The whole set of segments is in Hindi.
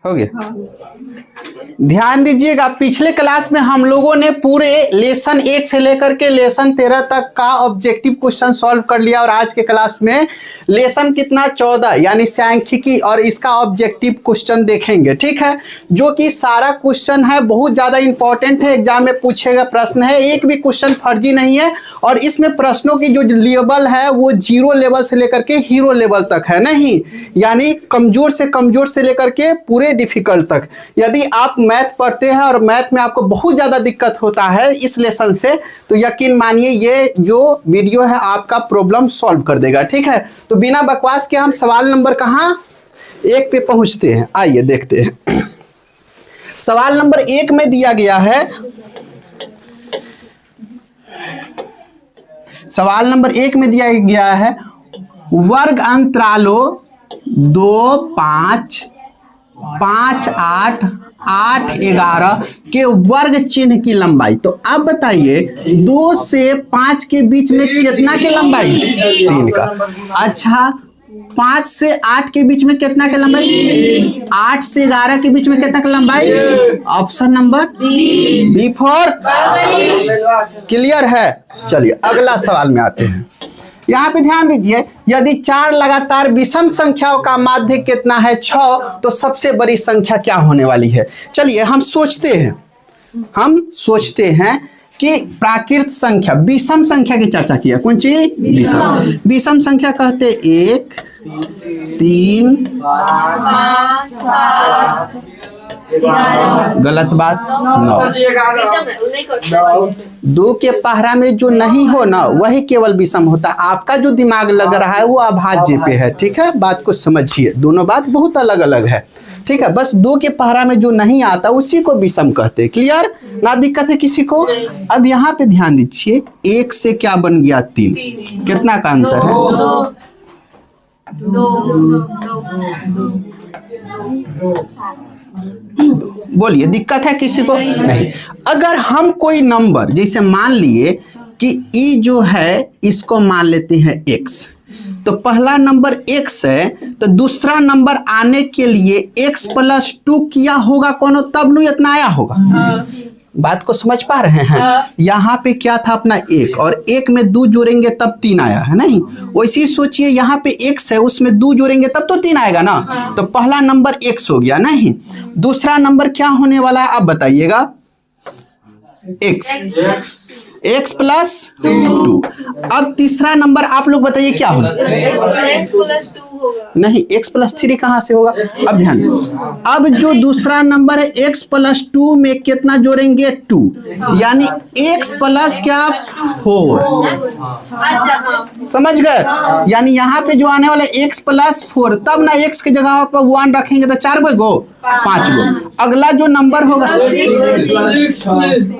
हो गया। ध्यान दीजिएगा, पिछले क्लास में हम लोगों ने पूरे लेसन 1 से लेकर के लेसन 13 तक का ऑब्जेक्टिव क्वेश्चन सॉल्व कर लिया और आज के क्लास में लेसन कितना 14 यानी सांख्यिकी और इसका ऑब्जेक्टिव क्वेश्चन देखेंगे। ठीक है, जो कि सारा क्वेश्चन है बहुत ज्यादा इंपॉर्टेंट है, एग्जाम में पूछेगा प्रश्न है, एक भी क्वेश्चन फर्जी नहीं है। और इसमें प्रश्नों की जो लेवल है वो 0 लेवल से लेकर के हीरो लेवल तक है, नहीं यानी कमजोर से लेकर के पूरे डिफिकल्ट तक। यदि आप मैथ पढ़ते हैं और मैथ में आपको बहुत ज्यादा दिक्कत होता है इस लेसन से, तो यकीन मानिए ये जो वीडियो है आपका प्रॉब्लम सॉल्व कर देगा। ठीक है, तो बिना बकवास के हम सवाल नंबर कहाँ 1 पे पहुंचते हैं, आइए देखते हैं। सवाल नंबर 1 में दिया गया है, सवाल नंबर 1 में दिया गया है वर्ग अंतरालों 2, 5, 5, 8, 8, 11 के वर्ग चिन्ह की लंबाई। तो अब बताइए 2 से 5 के बीच में कितना की लंबाई? 3 का। अच्छा, 5 से 8 के बीच में कितना की लंबाई? 8 से 11 के बीच में कितना की लंबाई? Option number B for clear है। चलिए अगला सवाल में आते हैं। यहाँ पे ध्यान दीजिए, यदि 4 लगातार विषम संख्याओं का माध्य कितना है 6, तो सबसे बड़ी संख्या क्या होने वाली है? चलिए हम सोचते हैं कि प्राकृत संख्या विषम संख्या की चर्चा किया। कौन सी विषम संख्या? कहते 1, 3, 5, गलत बात, 9। 2 के पहरा में जो नहीं हो ना वही केवल विषम होता है। आपका जो दिमाग लग रहा है वो अभाज्य पे है। ठीक है, बात को समझिए, दोनों बात बहुत अलग अलग है। ठीक है, बस 2 के पहरा में जो नहीं आता उसी को विषम कहते हैं। क्लियर ना, दिक्कत है किसी को? अब यहाँ पे ध्यान दीजिए, 1 से क्या बन गया 3, कितना का अंतर है? 2। बोलिए दिक्कत है किसी को? नहीं। अगर हम कोई नंबर जैसे मान लिए कि ई जो है इसको मान लेते हैं x, तो पहला नंबर x है, तो दूसरा नंबर आने के लिए x + 2 किया होगा कोनो, तब नु इतना आया होगा। बात को समझ पा रहे हैं? यहाँ पे क्या था अपना 1 और 1 में 2 जोड़ेंगे तब 3 आया है, नहीं वैसे ही सोचिए यहाँ पे x है उसमें 2 जोड़ेंगे तब तो 3 आएगा ना। तो पहला नंबर x हो गया, नहीं दूसरा नंबर क्या होने वाला है आप बताइएगा? x + 2। अब तीसरा नंबर आप लोग बताइए क्या होगा? नहीं, x + 3 कहां से होगा? अब ध्यान दो, अब जो दूसरा नंबर है x + 2 में कितना जोड़ेंगे? 2, यानी x + क्या 4। समझ गए? यानी यहाँ पे जो आने वाला x + 4, तब ना x की जगह पर 1 रखेंगे तो 4 गो 5 गो। अगला जो नंबर होगा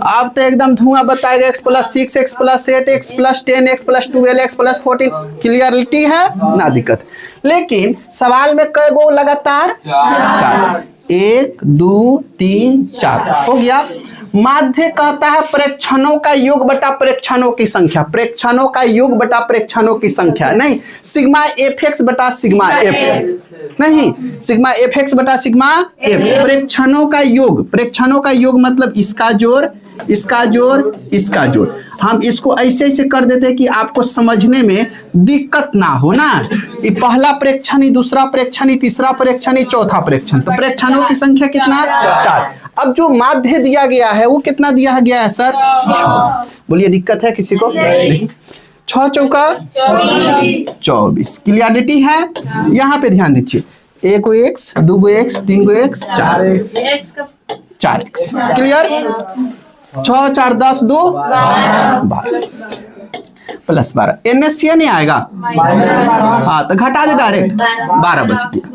आप तो एकदम धुआं बताएगा, x + 6, x + 8, x + 10, x + 12, x + 14। Clarity है ना, दिक्कत। लेकिन सवाल में कई गो लगातार? 4। 1, 2, 3, 4 हो गया। माध्य कहता है प्रेक्षणों का योग बटा प्रेक्षणों की संख्या, प्रेक्षणों का योग बटा प्रेक्षणों की संख्या, नहीं सिग्मा fx बटा सिग्मा f, नहीं सिग्मा fx बटा सिग्मा f। प्रेक्षणों का योग मतलब इसका जोड़, इसका जोड़, इसका जोड़। हम इसको ऐसे कर देते हैं कि आपको समझने में दिक्कत ना हो ना। ये पहला प्रेक्षण, दूसरा प्रेक्षण, तीसरा प्रेक्षण, चौथा प्रेक्षण। तो प्रेक्षणों की संख्या कितना? 4। अब जो माध्य दिया गया है वो कितना दिया गया है सर? 6। बोलिए दिक्कत है किसी को? नहीं। 6 चौका 24। क्लियरिटी है? यहाँ पे ध्यान दीजिए, 1 गो x, 2 गो x, 3 गो x, 4x। क्लियर? 6, 4, 10, 2, 12 + 12। NSC नहीं आएगा? हाँ तो घटा दे डायरेक्ट, 12 बच गया।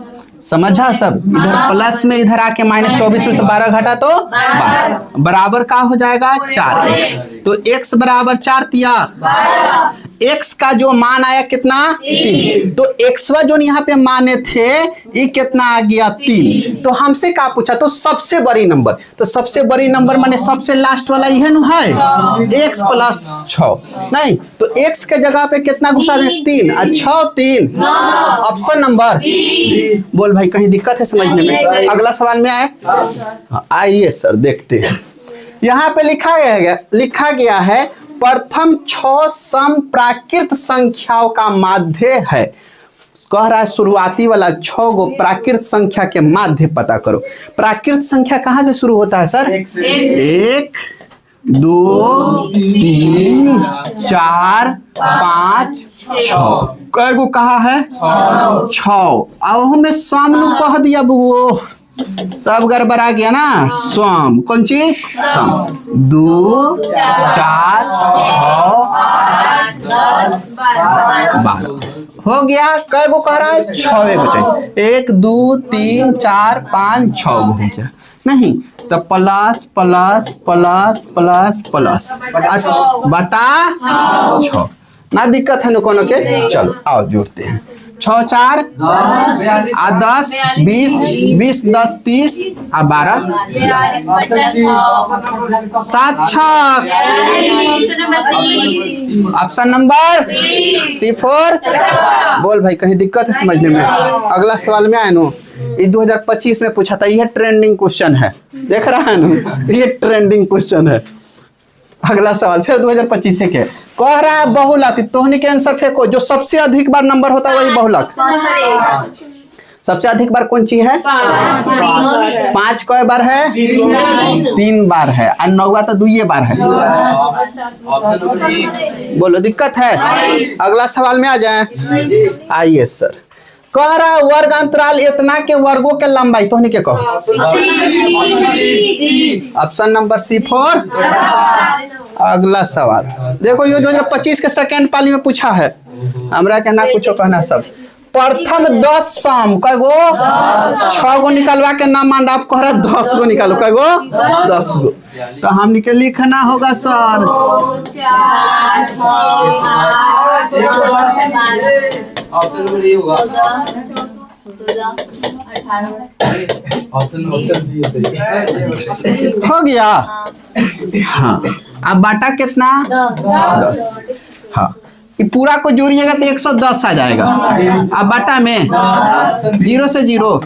समझा सब? इधर प्लस में इधर आके -24 में से 12 घटा तो 12 बराबर का हो जाएगा 4x। तो x बराबर 4 तिया 12। x का जो मान आया कितना? 3। तो x जो यहाँ पे माने थे ये कितना आ गया 3। तो हमसे क्या पूछा, तो सबसे बड़ी नंबर, तो सबसे बड़ी नंबर माने सबसे लास्ट वाला यह न है x प्लस 6, नहीं तो x के जगह पे कितना घुसा दे 3 और 6 3, ऑप्शन नंबर। बोल भाई कहीं दिक्कत है समझने में? अगला सवाल में आए, आइए सर देखते हैं। यहाँ पे लिखा गया है प्रथम 6 सम प्राकृत संख्याओं का माध्य है। कह रहा है शुरुआती वाला 6 गो प्राकृत संख्या के माध्य पता करो। प्राकृत संख्या कहाँ से शुरू होता है सर? 1 2 3 4 5 6। कै गो कहा है? 6। अब हमें सामने कह दिया वो सब गड़बड़ा गया ना। सम कौन चीज? सम 2 4 6 12 हो गया। कै गो कह रहा है? 6 बचे। 1 2 3 4 5 6 गो हो गया। नहीं तो plus plus plus plus plus बटा 6 ना दिक्कत है न कोनो के। चलो आओ जोड़ते हैं। 6 4 10 20 20 10 30 और 12 7 6। Option number C4। बोल भाई कहीं दिक्कत है समझने में? अगला सवाल में आए नो, ये 2025 में पूछा था, यह ट्रेंडिंग क्वेश्चन है, देख रहा है ना, ये ट्रेंडिंग क्वेश्चन है। अगला सवाल फिर 2025 से के कह रहा है बहुलक, तोहनी के आंसर फेंको, जो सबसे अधिक बार नंबर होता है वही बहुलक। सबसे अधिक बार कौन सी है? 5 कई बार है? 3 बार है। और 9वां तो 2 बार है। बोलो दिक्कत है? अगला सवाल में आ जाए, आइए सर। कह रहा वर्ग अंतराल इतना के वर्गों के लंबाई तोहनी के कहो। Option number C4। अगला सवाल देखो, ये 2025 के सेकेंड पाली में पूछा है, हमरा के ना कुछ कहना सब। प्रथम 10 सम कै गो? 6 गो निकलवा के नाम मान आप कह रहे 10 गो निकालो। कै गो? 10 गो। तो हम के लिखना होगा सर हो गया। हाँ अब बाटा कितना? 10। हाँ ये पूरा को जोड़िएगा तो 110 आ जाएगा। अब बाटा में 0 से 0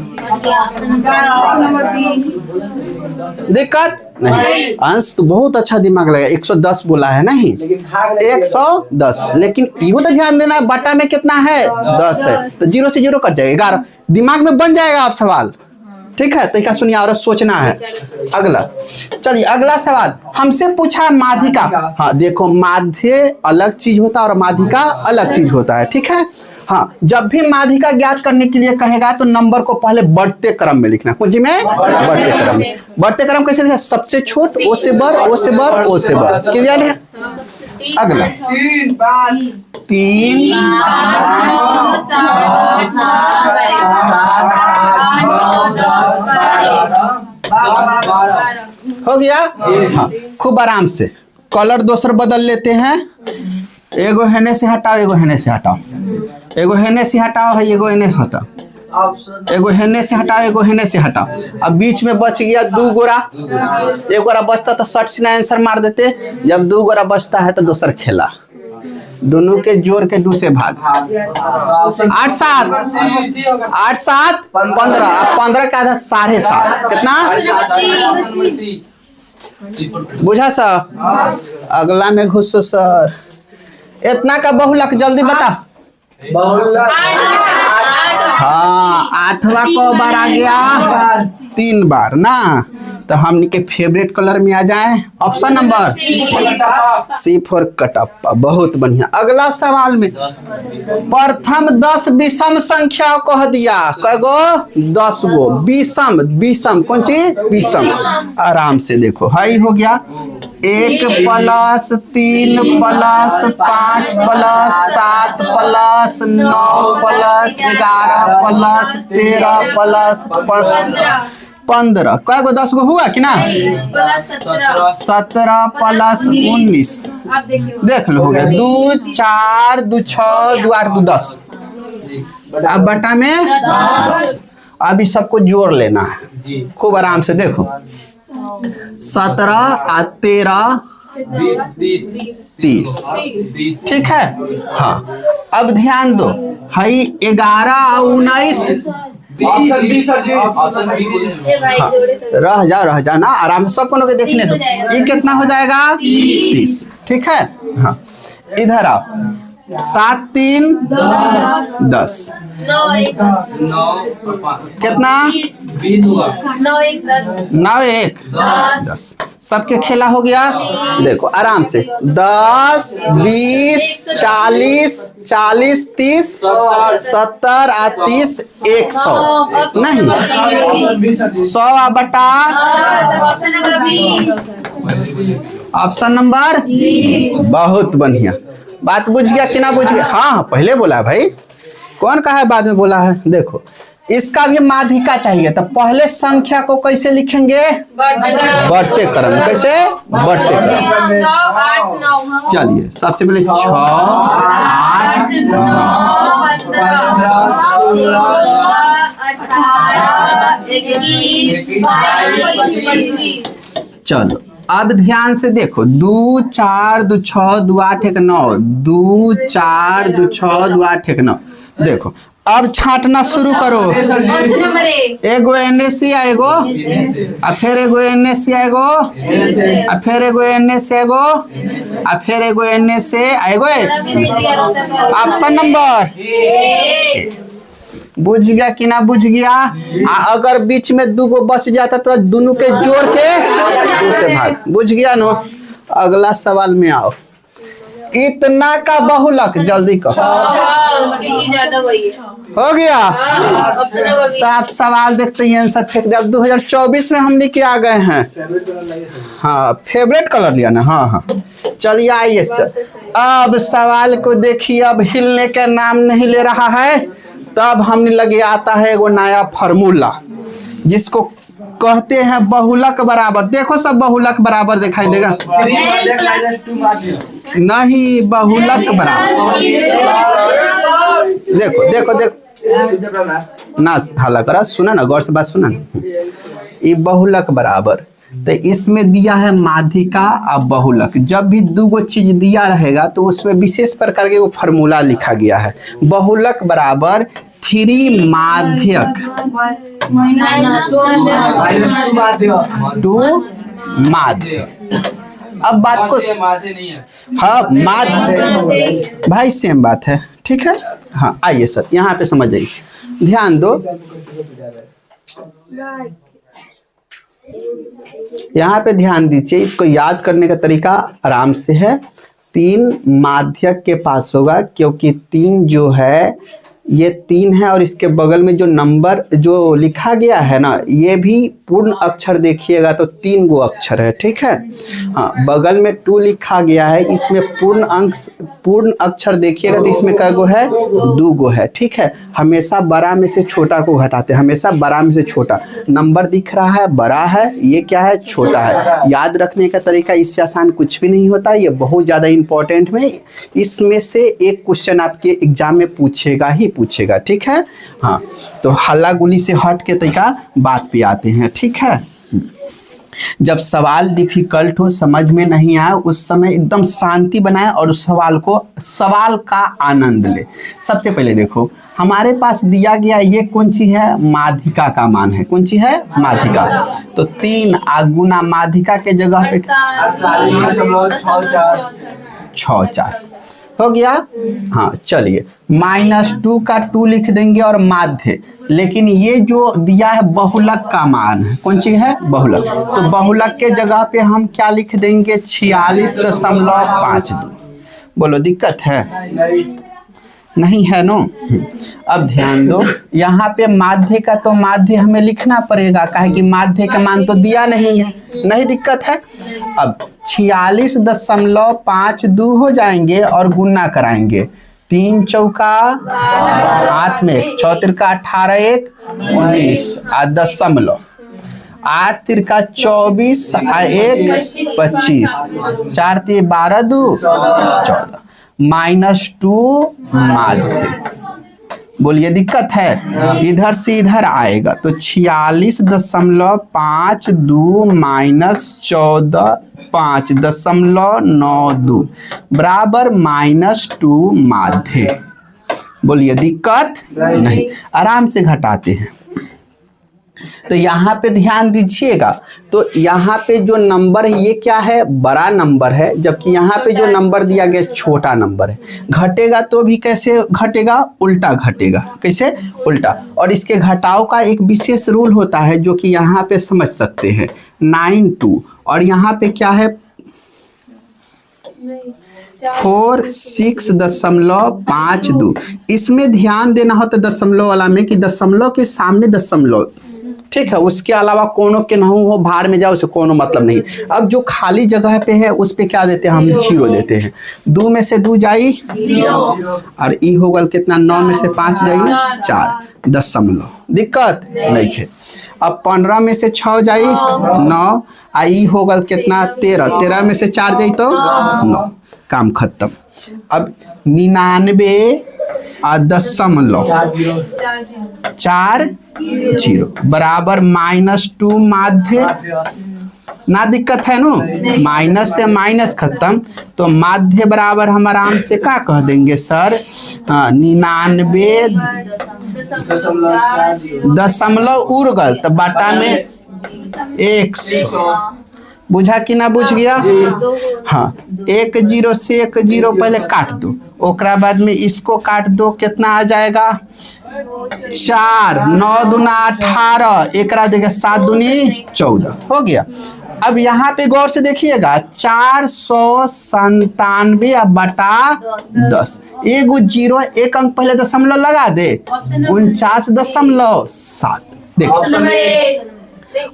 दिक्कत नहीं। अंश तो बहुत अच्छा दिमाग लगा, 110 बोला है नहीं 110, लेकिन यो तो ध्यान देना बाटा में कितना है? 10 है, तो 0 से 0 कट जाएगा, 11 दिमाग में बन जाएगा आप सवाल। ठीक है, तो क्या सुनिए और सोचना है। अगला चलिए, अगला सवाल हमसे पूछा माध्यिका। हाँ देखो, माध्य अलग चीज होता है और माध्यिका अलग चीज होता है। ठीक है, हाँ जब भी माध्यिका ज्ञात करने के लिए कहेगा तो नंबर को पहले बढ़ते क्रम में लिखना। कुछ में बढ़ते क्रम में। बढ़ते क्रम कैसे लिखा? सबसे छोट ओ से बढ़, ओ से बढ़, ओ से बढ़। क्लियर है? अगला 3 हो गया। हाँ खूब आराम से कलर दूसर बदल लेते हैं। एगो हेने से हटाओ, एगो हेने से हटाओ, एगो हेने से हटाओ है, एगो हेने से हटाओ, एगो हेने से हटाओ, एगो हेने से हटाओ। अब बीच में बच गया 2 गोरा। 1 गोरा बचता तो शर्ट से आंसर मार देते। जब 2 गोरा बचता है तो दूसर खेला, दोनों के जोड़ के 2 से भाग। 8 7 8 7 15। 15 का आधा 7.5 कितना? बुझा सर? अगला में घुसो सर। इतना का बहुलक जल्दी बता। हाँ 8वां को बार आ गया? 3 बार ना। तो हमने के फेवरेट कलर में आ जाए, ऑप्शन नंबर C4 कटप्पा। बहुत बढ़िया। अगला सवाल में प्रथम 10 विषम संख्या कह दिया। कगो? 10 गो विषम। विषम कौन चीज? विषम। आराम से देखो, हाई हो गया 1 plus 3 plus 5 plus 7 plus 9 plus 11 plus 13 plus 15। कै गो? 10 गो हुआ कि ना? 17 प्लस 19 देख लो, हो गया 2 4 2 6 2 8 2 10। अब बटा में 10। अब इस सबको जोड़ लेना है खूब आराम से। देखो 17 और 13 30, ठीक है। हाँ अब ध्यान दो, हई 11 और 19 रह जा ना, आराम से सबको लोग देखने दो। ये कितना हो जाएगा 30, ठीक है। हाँ इधर आओ, 7 3 10 कितना 9 1 10। सबके खेला हो गया। देखो आराम से 10 20 40 40 30 70 और 30 100 नहीं 100 बटा ऑप्शन नंबर। बहुत बढ़िया, बात बुझ गया कि ना बुझ गया? हाँ पहले बोला भाई, कौन कहा है बाद में बोला है? देखो इसका भी माध्यिका चाहिए, तो पहले संख्या को कैसे लिखेंगे? बढ़ते क्रम। कैसे? बढ़ते क्रम। चलिए सबसे पहले 6 8 9 चलो अब ध्यान से देखो, 2 4 2 6 2 8 1 9 2 4 2 6 2 8 1 9। देखो अब छांटना शुरू करो। एगो एनएसी आएगो, और फिर एगो एनएसी आएगो, और फिर एगो एनएसी आएगो, और फिर एगो एनएसी आएगो। ऑप्शन नंबर बुझ गया कि ना बुझ गया? अगर बीच में 2 गो बच जाता तो दोनों के जोड़ के 2 से भाग। बुझ गया नो? अगला सवाल में आओ। इतना का बहुलक जल्दी कहो। हो गया? साफ सवाल देखते ही आंसर फेंक दे। अब 2024 में हम लेके आ गए हैं। हाँ फेवरेट कलर लिया ना? हाँ हाँ चलिए आइए सर, अब सवाल को देखिए। अब हिलने का नाम नहीं ले रहा है, तब हमने लगे आता है वो नया फार्मूला जिसको कहते हैं बहुलक बराबर। देखो सब बहुलक बराबर दिखाई देगा? नहीं, बहुलक बराबर। देखो देखो देखो ना, हाला करा, सुना ना, गौर से बात सुना ना। ये बहुलक बराबर, तो इसमें दिया है माध्यिका और बहुलक। जब भी 2 गो चीज दिया रहेगा तो उसमें विशेष प्रकार के वो फार्मूला लिखा गया है। बहुलक बराबर 3 माध्यक 2 माध्य। अब बात को, हाँ माध्य भाई सेम बात है, ठीक है। हाँ आइए सर यहाँ पे समझ आइए, ध्यान दो। यहाँ पे ध्यान दीजिए, इसको याद करने का तरीका आराम से है। 3 माध्यक के पास होगा, क्योंकि 3 जो है ये 3 है, और इसके बगल में जो नंबर जो लिखा गया है ना, ये भी पूर्ण अक्षर देखिएगा तो 3 गो अक्षर है, ठीक है। हाँ बगल में 2 लिखा गया है, इसमें पूर्ण अक्षर देखिएगा तो इसमें कै गो है? 2 गो है, ठीक है। हमेशा बड़ा में से छोटा को घटाते हैं, हमेशा बड़ा में से छोटा। नंबर दिख रहा है बड़ा है, ये क्या है? छोटा है। याद रखने का तरीका इससे आसान कुछ भी नहीं होता, ये बहुत ज़्यादा इंपॉर्टेंट में। इसमें से एक क्वेश्चन आपके एग्जाम में पूछेगा ही पूछेगा, ठीक है। हाँ तो हल्ला गुली से हट के तरीका बात पे आते हैं, ठीक है। जब सवाल डिफिकल्ट हो, समझ में नहीं आए, उस समय एकदम शांति बनाए और उस सवाल का आनंद ले। सबसे पहले देखो हमारे पास दिया गया ये कौन सी है? माध्यिका का मान है। कौन सी है? माध्यिका। तो 3 गुना माध्यिका के जगह पे 6 हो गया। हाँ चलिए, -2 का 2 लिख देंगे और माध्य। लेकिन ये जो दिया है बहुलक का मान है, कौन सी है? बहुलक। तो बहुलक के जगह पे हम क्या लिख देंगे? 46.52। बोलो दिक्कत है? नहीं है नो? अब ध्यान दो, यहाँ पे माध्य का तो माध्य हमें लिखना पड़ेगा, काहे कि माध्य का मान तो दिया नहीं है, नहीं दिक्कत है। अब 46.52 हो जाएंगे और गुना कराएंगे। 3 चौका 8 में 1, 6 तिरका 18 1 19 दशमलव, 8 तिरका 24 1 25, 4 3 12 2 14, -2 माध्य बोलिए दिक्कत है? इधर से इधर आएगा तो 46.52 माइनस 14.5.92 बराबर -2 माध्य। बोलिए दिक्कत नहीं, आराम से घटाते हैं। तो यहाँ पे ध्यान दीजिएगा, तो यहाँ पे जो नंबर है ये क्या है? बड़ा नंबर है, जबकि यहाँ पे जो नंबर दिया गया छोटा नंबर है। घटेगा तो भी कैसे घटेगा? उल्टा घटेगा। कैसे? उल्टा। और इसके घटाव का एक विशेष रूल होता है जो कि यहाँ पे समझ सकते हैं, 92 और यहाँ पे क्या है 46.52। इसमें ध्यान देना होता है दशमलव वाला में कि दशमलव के सामने दशमलव, ठीक है, उसके अलावा कोनो के नहीं हो, भार में जाओ, उसे कोनो मतलब नहीं। अब जो खाली जगह पे है उस पे क्या देते हैं हम? 0 देते हैं। 2 में से 2 जाई 0 और ई हो गल कितना? 9 में से 5 जाई 4 दशमलव। दिक्कत नहीं है। अब 15 में से 6 जाई 9 आ ई हो गल कितना? 13। 13 में से 4 जाई तो 9। काम खत्म। अब 99.40 बराबर -2 माध्य। ना दिक्कत है नो? माइनस से माइनस खत्म, तो माध्य बराबर हम आराम से क्या कह देंगे सर? 99 उड़ गल तो बाटा में 100। बुझा कि ना बुझ गया? हाँ, 1 0 से 1 0 पहले काट दो, ओकरा बाद में इसको काट दो, कितना आ जाएगा? 4 9 दूना 18, एकरा देगा 7 दूनी 14 हो गया। अब यहाँ पे गौर से देखिएगा 497 बटा 10, एगो 0 एक अंक पहले दशमलव लगा दे, 49.7। देखो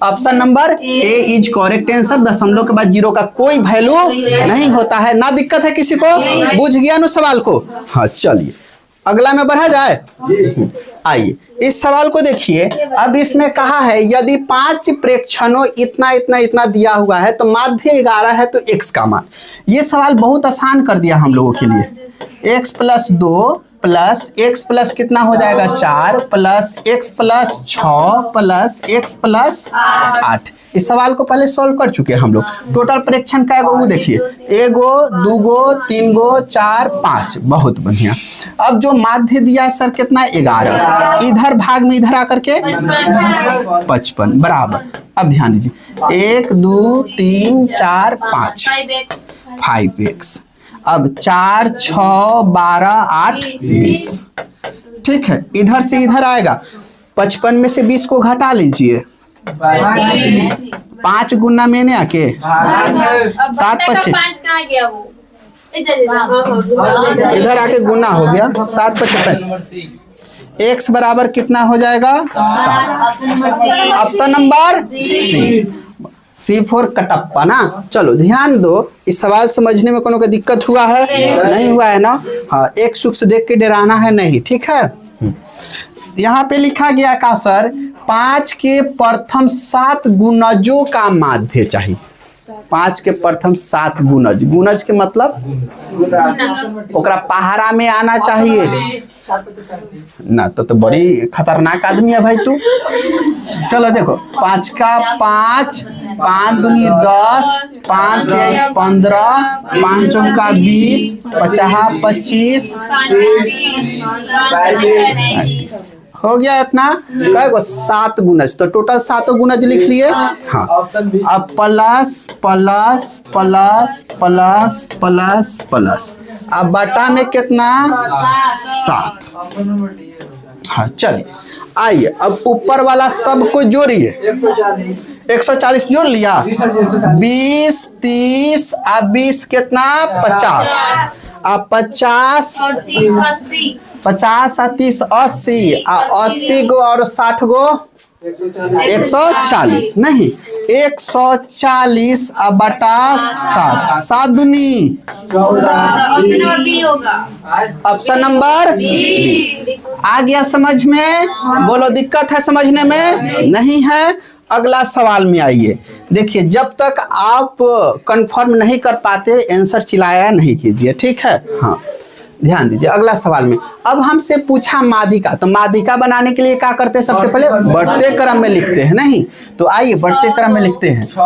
option number A is correct answer. दशमलव के बाद 0 का कोई वैल्यू नहीं होता है। ना दिक्कत है किसी को? बुझ गया नो सवाल को? हाँ चलिए अगला में बढ़ा जाए। आइए इस सवाल को देखिए। अब इसमें कहा है यदि 5 प्रेक्षणों इतना इतना इतना दिया हुआ है तो माध्य 11 है तो x का मान। ये सवाल बहुत आसान कर दिया हम लोगों के लिए। x + 2 प्लस x प्लस कितना हो जाएगा? 4 plus x plus 6 plus x plus 8। इस सवाल को पहले सॉल्व कर चुके हैं हम लोग। टोटल प्रेक्षण का वो देखिए, 1 2 3 4 5। बहुत बढ़िया। अब जो माध्य दिया सर कितना? 11। इधर भाग में इधर आकर के 55 बराबर। अब ध्यान दीजिए 1 2 3 4 5 5x। अब 4 6 12 8 20। ठीक है, इधर से इधर आएगा। 55 में से 20 को घटा लीजिए। 5 गुना मैंने आके 7 5 इधर आके गुना हो गया 7 55। x बराबर कितना हो जाएगा? 7। Option number C for Kattappa ना। चलो ध्यान दो, इस सवाल समझने में कोनो का दिक्कत हुआ है? नहीं हुआ है ना? हाँ, एक सुख से देख के डराना है नहीं। ठीक है, यहाँ पे लिखा गया का सर 5 के प्रथम 7 गुणजों का माध्य चाहिए। 5 के प्रथम 7 गुणज। गुणज के मतलब ओकरा पहाड़ा में आना चाहिए ना। तो बड़ी खतरनाक आदमी है भाई तू। चलो देखो 5 का 5 5 दूनी 10 5 3 15 5 चौका 20 50 25 हो गया इतना। कई गो 7 गुणज, तो टोटल 7 गुणज लिख लिए। हाँ, अब plus plus plus plus plus plus, अब बटा में कितना? 7। हाँ चलिए आइए अब ऊपर वाला सबको जोड़िए। 140 जोड़ लिया। 20 30 अब 20 कितना? 50। अब 50 50 और 30 80 80 गो और 60 गो 140 नहीं 140 अब बटा 7 7 दूनी ऑप्शन नंबर बी। आ गया समझ में? बोलो दिक्कत है समझने में? नहीं है। अगला सवाल में आइए। देखिए जब तक आप कंफर्म नहीं कर पाते आंसर चिल्लाया नहीं कीजिए। ठीक है? हाँ ध्यान दीजिए अगला सवाल में अब हमसे पूछा माध्यिका, तो माध्यिका बनाने के लिए क्या करते हैं, सबसे पहले बढ़ते क्रम में लिखते हैं, नहीं तो आइए बढ़ते क्रम में लिखते हैं 6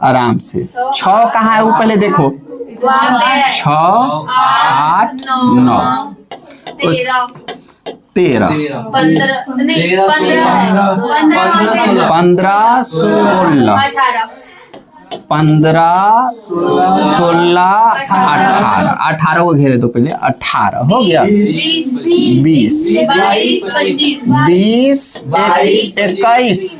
आराम से 6 कहाँ है वो पहले देखो 6 8 9 13 15 16 15 16 18 को घेरे दो पहले 18 हो गया 20 21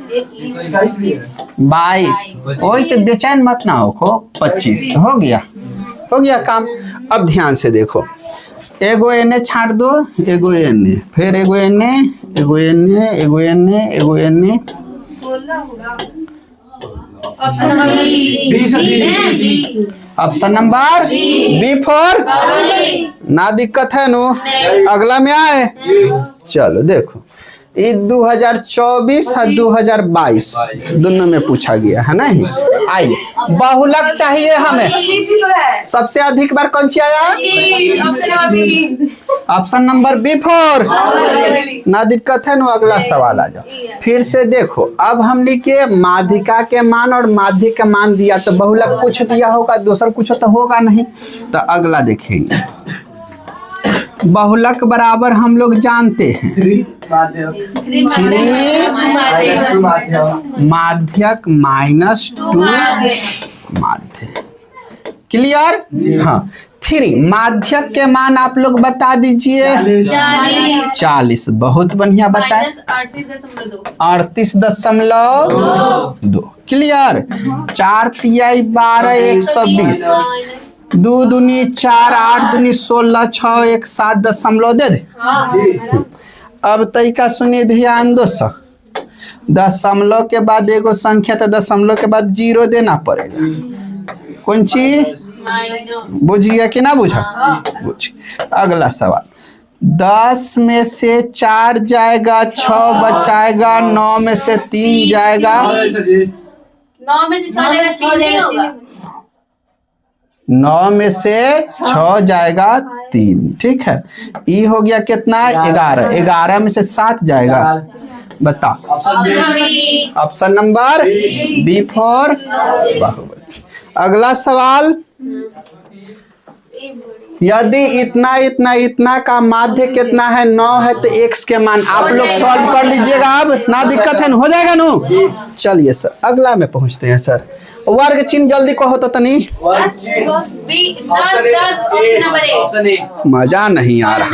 22 वही से बेचैन मत ना हो 25 हो गया काम। अब ध्यान से देखो एगो एने छाट दो एगो एने फिर एगो एने एगो एने एगो एने एगो एने ऑप्शन नंबर बी फॉर ना दिक्कत है नो अगला में आए चलो देखो ये 2024 और 2022 दोनों में पूछा गया है नहीं। आइए बहुलक चाहिए हमें सबसे अधिक बार कौन सी आया ऑप्शन नंबर बी फॉर ना दिक्कत है नो अगला सवाल आ जाओ फिर से देखो अब हम लिखे माध्यिका के मान और माध्य का मान दिया तो बहुलक कुछ दिया होगा दूसरा कुछ तो होगा नहीं। तो अगला देखेंगे बहुलक बराबर हम लोग जानते हैं 3 माध्यक -2 माध्य क्लियर। हाँ 3 माध्यक के मान आप लोग बता दीजिए 40 बहुत बढ़िया बताए 38.2 क्लियर 4 तिहाई 12 120 2 दूनी 4 8 दूनी 16 6 1 7 दशमलव दे दे। अब तरीका सुनिए ध्यान दो दशमलव के बाद एगो संख्या तो दशमलव के बाद 0 देना पड़ेगा कौन चीज बुझिए कि ना बुझा बुझ। अगला सवाल 10 में से 4 जाएगा 6 बचाएगा 9 में से 3 जाएगा 9 में से 6 जाएगा 3 नहीं होगा 9 में से 6 जाएगा 3 ठीक है। ई हो गया कितना 11 11 में से 7 जाएगा बताओ option number B for Baahubali. अगला सवाल यदि इतना इतना इतना का माध्य कितना है 9 है तो x के मान आप लोग सॉल्व कर लीजिएगा अब ना दिक्कत है हो जाएगा नो। चलिए सर अगला में पहुंचते हैं सर वर्ग चिन्ह जल्दी कहो तो तनी 10 मजा नहीं आ रहा।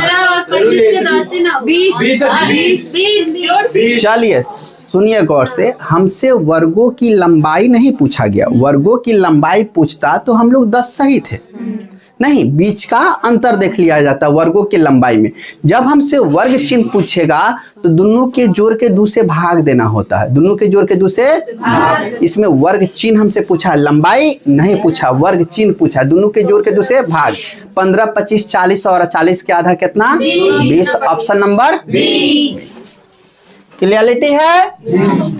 चलिए सुनिए गौर से हमसे वर्गों की लंबाई नहीं पूछा गया वर्गों की लंबाई पूछता तो हम लोग 10 सही थे नहीं बीच का अंतर देख लिया जाता वर्गों की लंबाई में। जब हमसे वर्ग चिन्ह पूछेगा तो दोनों के जोड़ के 2 से भाग देना होता है दोनों के जोड़ के 2 से इसमें वर्ग चिन्ह हमसे पूछा लंबाई नहीं पूछा वर्ग चिन्ह पूछा दोनों के जोड़ के 2 से भाग 15 25 40 और 40 के आधा कितना 20 ऑप्शन नंबर बी क्लियरिटी है।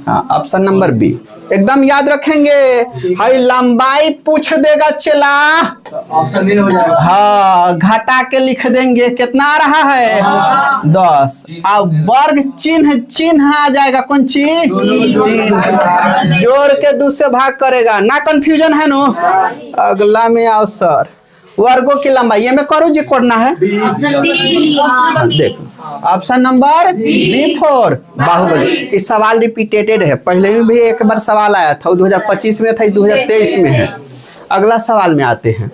हाँ ऑप्शन नंबर बी एकदम याद रखेंगे हाई लंबाई पूछ देगा चला ऑप्शन बी हो जाएगा। हाँ घटा के लिख देंगे कितना आ रहा है 10 अब वर्ग चिन्ह आ जाएगा कौन चीज चिन्ह जोड़ के 2 से भाग करेगा ना कंफ्यूजन है नो। अगला में आओ सर वर्गों की लंबाई ये में करो जी करना है देखो option number B for Baahubali. इस सवाल रिपीटेटेड है पहले भी एक बार सवाल आया था 2025 में था 2023 में है। अगला सवाल में आते हैं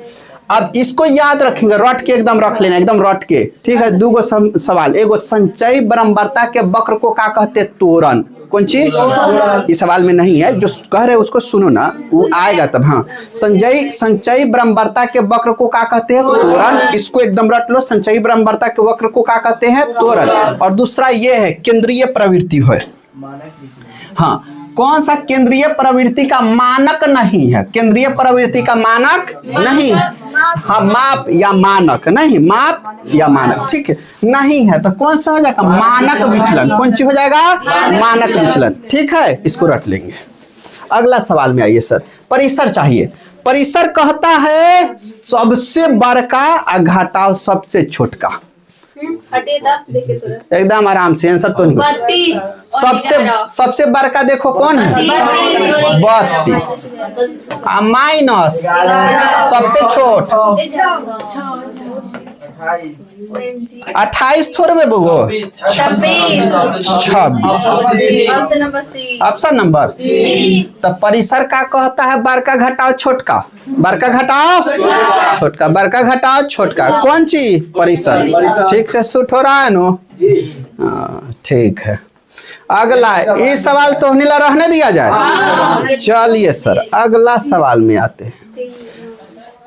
अब इसको याद रखेंगे रट के एकदम रख लेना एकदम रट के ठीक है। 2 सवाल एगो संचयी बरम्बरता के वक्र को क्या कहते त्वरण कौन चीज इस सवाल में नहीं है जो कह रहे उसको सुनो ना वो आएगा तब। हाँ संचयी बरम्बरता के वक्र को क्या कहते हैं त्वरण इसको एकदम रट लो संचयी बरम्बरता के वक्र को क्या कहते हैं त्वरण। और दूसरा ये है केंद्रीय प्रवृत्ति है। हाँ कौन सा केंद्रीय प्रवृत्ति का मानक नहीं है केंद्रीय प्रवृत्ति का मानक नहीं है। हाँ माप या मानक नहीं माप या मानक ठीक है नहीं है तो कौन सा हो जाएगा मानक विचलन कौन सी हो जाएगा मानक विचलन ठीक है इसको रट लेंगे। अगला सवाल में आइए सर, परिसर चाहिए। परिसर कहता है सबसे बड़का आ घटाओ सबसे छोटका। हटे दा देखे तो एकदम आराम से आंसर तो नहीं। 32 सबसे बड़का देखो कौन है? 32 आ माइनस सबसे छोट 28 थोड़े में बुगो 26 ऑप्शन नंबर तो परिसर का कहता है बड़का घटाओ छोटका, बड़का घटाओ छोटका, बड़का घटाओ छोटका, कौन चीज? परिसर। ठीक से सूट हो रहा है नो? ठीक है। अगला ये सवाल तो नीला रहने दिया जाए। चलिए सर अगला सवाल में आते हैं।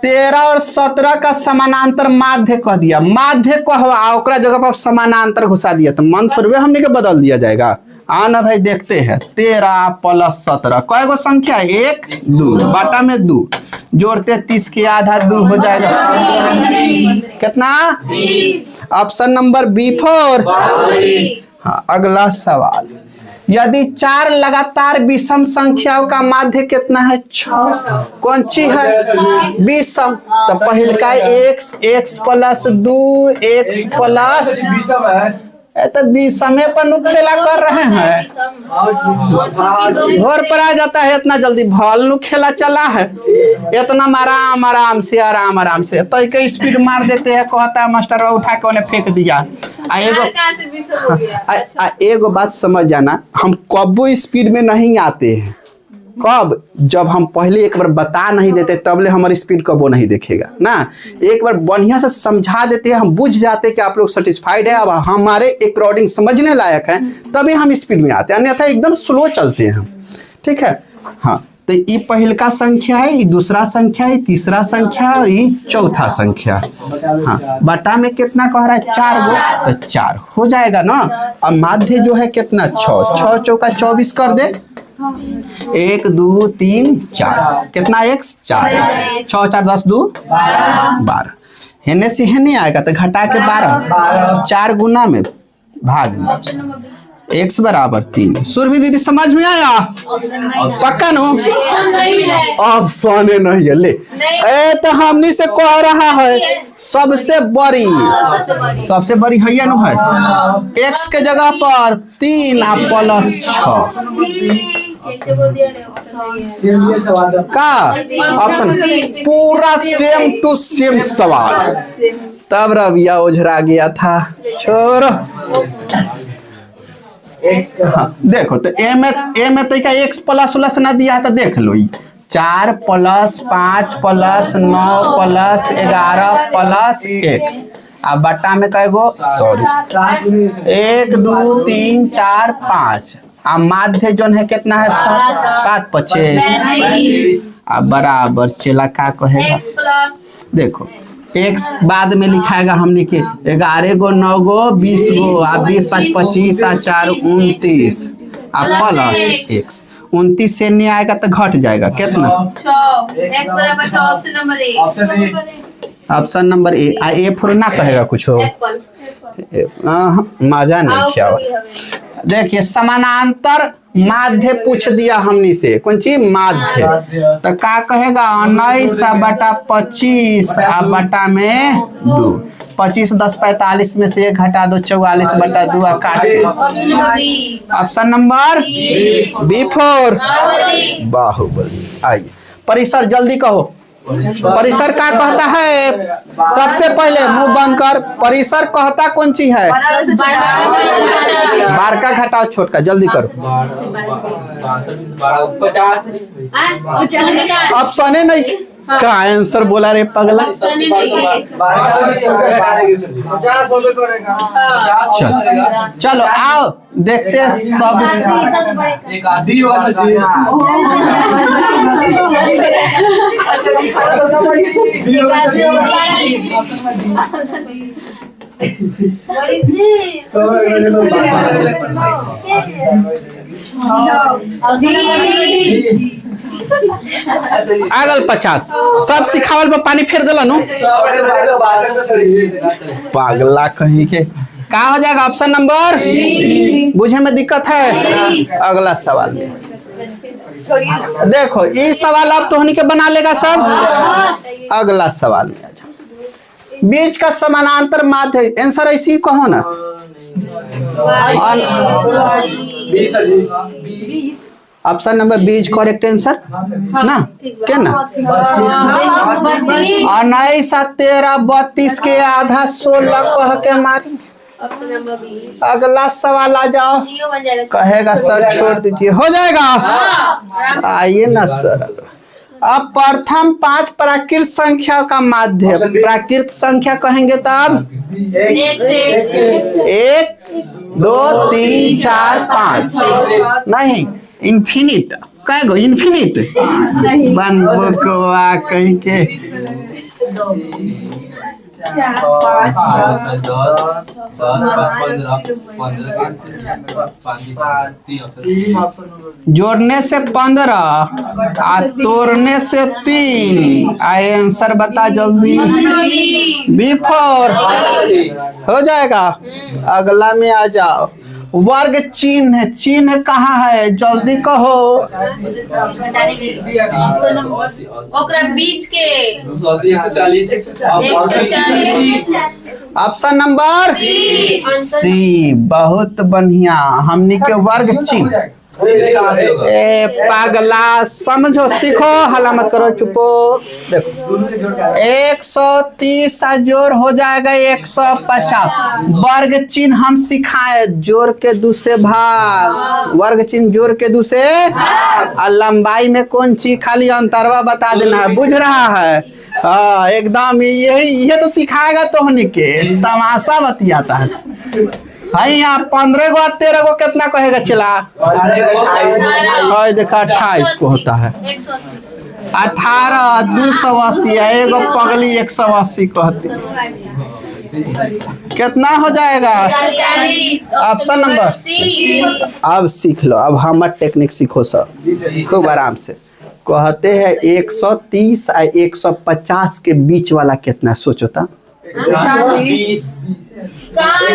13 और 17 का समानांतर माध्य कह दिया, माध्य कहवा ओकरा जगह पर समानांतर घुसा दिया तो मन थोड़े हमने के बदल दिया जाएगा। आना भाई देखते हैं 13 प्लस 17 कई गो संख्या? 1 2 बाटा में 2 जोड़ते 30 के आधा 2 हो जाएगा कितना? Option number B4। हाँ अगला सवाल, यदि 4 लगातार विषम संख्याओं का माध्य कितना है? 6। कौन सी है? विषम। तो पहले का x प्लस 2 x प्लस तो विषमे पर नु खेला कर रहे हैं, घर पर आ जाता है इतना जल्दी भल नु खेला चला है इतना आराम आराम से तो एक स्पीड मार देते हैं, कहता है मास्टर उठा के उन्हें फेंक दिया। एगो बात समझ जाना, हम कबो स्पीड में नहीं आते हैं। कब? जब हम पहले एक बार बता नहीं देते तबले हमारी स्पीड कबो नहीं देखेगा ना। एक बार बढ़िया से समझा देते हैं, हम बुझ जाते हैं कि आप लोग सेटिस्फाइड है, अब हमारे अकॉर्डिंग समझने लायक है, तभी हम स्पीड में आते हैं, अन्यथा एकदम स्लो चलते हैं हम। ठीक है। हाँ तो ये पहल का संख्या है, ये दूसरा संख्या है, तीसरा संख्या और ये चौथा संख्या। हाँ बटा में कितना कह रहा है? 4 गो तो 4 हो जाएगा ना। अब माध्य जो है कितना? 6 6 चौका 24 कर दे 1 2 3 4 कितना? x 4 6 4 10 2 12 हेने से हेने आएगा तो घटा के 12 4 गुना में भाग में x बराबर 3। सुरभि दीदी समझ में आया? पक्का नो? ऑप्शन नहीं है ले ए तो हमनी से कह रहा है सबसे बड़ी है नो है x के जगह पर 3 प्लस 6 का ऑप्शन पूरा सेम टू सेम सवाल। तब रविया ओझरा गया था। छोड़ो हाँ, देखो तो ए में तो क्या x प्लस ना दिया है तो देख लो 4 plus 5 plus 9 plus 11 plus x अब बट्टा में कई गो? सॉरी 1 2 3 4 5 अब माध्य जोन है कितना है? 7 5 अब बराबर चला का कहेगा? देखो x बाद में लिखाएगा हमने के 11 गो 9 गो 20 गो अब 20 5 25 और 4 29 अब प्लस x 29 से नहीं आएगा तो घट जाएगा कितना? ऑप्शन नंबर ए फोर ना कहेगा कुछ हो मजा नहीं क्या। देखिए समानांतर माध्य पूछ दिया हमनी से, कौन चीज? माध्य। तो का कहेगा? 19 बटा 25 बटा में 2 25 10 45 में से 1 घटा दो 44 बटा 2 काट के ऑप्शन नंबर B4 बाहुबली। आइए परिसर जल्दी कहो। परिसर का कहता है? सबसे पहले मुंह बंद कर। परिसर कहता कौन चीज है? बारका घटाओ छोटका, जल्दी करो। ऑप्शन नहीं का आंसर बोला रे पगला। चलो आओ देखते हैं सब। आगल 50 सब सिखावल पर पानी फेर दिला नु पागला कहीं के का हो जाएगा? ऑप्शन नंबर बुझे में दिक्कत है। अगला सवाल देखो ये सवाल अब तो होने के बना लेगा सब। अगला सवाल में आ जाओ। बीज का समानांतर माध्य, आंसर ऐसे ही कहो ना। ऑप्शन नंबर बीज करेक्ट आंसर ना, क्या ना। 19 13 32 के आधा 16 कह के मार। Option number B. अगला सवाल आ जाओ। जीरो बन जाएगा। कहेगा सर छोड़ दीजिए, हो जाएगा। आइए ना सर। अब प्रथम 5 प्राकृत संख्या का माध्य, प्राकृत संख्या कहेंगे तब 1 2 3 4 5 नहीं, इन्फिनिट कह गो, इन्फिनिट बन बुकवा कहीं के। जोड़ने से 15 और तोड़ने से 3। आंसर बता जल्दी। B4 हो जाएगा। अगला में आ जाओ। वर्ग चिन्ह, चिन्ह कहाँ है जल्दी कहो। ओकरा बीच के 140 ऑप्शन नंबर सी। बहुत बढ़िया। हमनी के वर्ग चिन्ह। ए पागला समझो, सीखो, हल्ला मत करो, चुपो। देखो 130 सा जोड़ हो जाएगा 150। वर्ग चिन्ह हम सिखाए, जोड़ के दूसरे भाग, वर्ग चिन्ह जोड़ के दूसरे। और लंबाई में कौन चीज खाली अंतरवा बता देना है, बुझ रहा है। हाँ एकदम ये तो सिखाएगा तो होने के तमाशा बतियाता है। भाई यहाँ 15 गो 13 गो कितना कहेगा चला। देखा 28 को होता है। 18 280 एगो पगली 180 कहती। कितना हो जाएगा। Option number C. अब सीख लो, अब हमर टेक्निक सीखो सब खूब आराम से। कहते हैं 130 और 150 के बीच वाला कितना, सोचो था।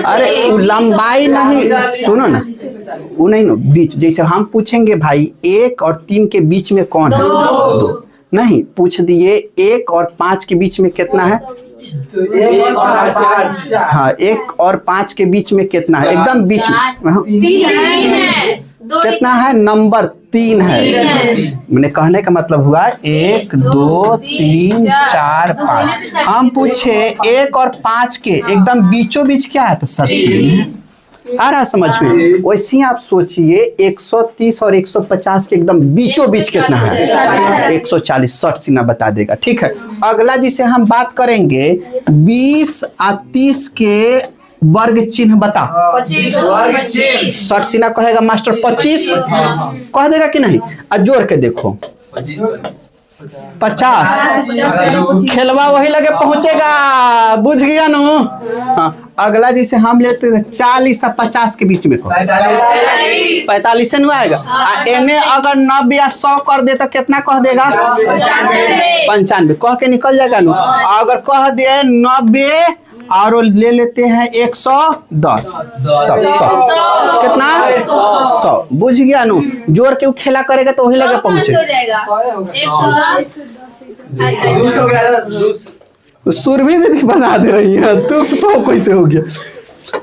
अरे वो लंबाई नहीं, सुनो ना, वो नहीं ना बीच। जैसे हम पूछेंगे भाई 1 और 3 के बीच में कौन है, 2 नहीं पूछ दिए। 1 और 5 के बीच में कितना है। हाँ 1 और 5 के बीच में कितना है, एकदम बीच में कितना है, नंबर 3 है। मैंने कहने का मतलब हुआ 1 2 3 4 5। हम पूछे 1 और 5 के एकदम बीचों बीच क्या है, तो सर आ रहा समझ में। वैसे ही आप सोचिए 130 और 150 के एकदम बीचों बीच कितना है, 140। शॉर्ट सीना बता देगा। ठीक है, अगला जिसे हम बात करेंगे 20 और 30 के वर्ग चिन्ह बता। 25 शॉर्ट सीना कहेगा मास्टर 25 कह देगा कि नहीं। जोड़ के देखो 50। खेलवा वही लगे पहुंचेगा, बुझ गया नु। हाँ, अगला जिसे हम लेते थे 40 और 50 के बीच में 45 से आएगा। एने अगर 90 या 100 कर दे तो कितना कह देगा, 95 कह के निकल जाएगा नु। अगर कह दे 90 और ले लेते हैं 110 तब कितना 100। बुझ गया नु। जोड़ के वो खेला करेगा तो वही लगे पहुंचे। सुरभि दीदी बना दे रही है, तू 100 कैसे हो गया।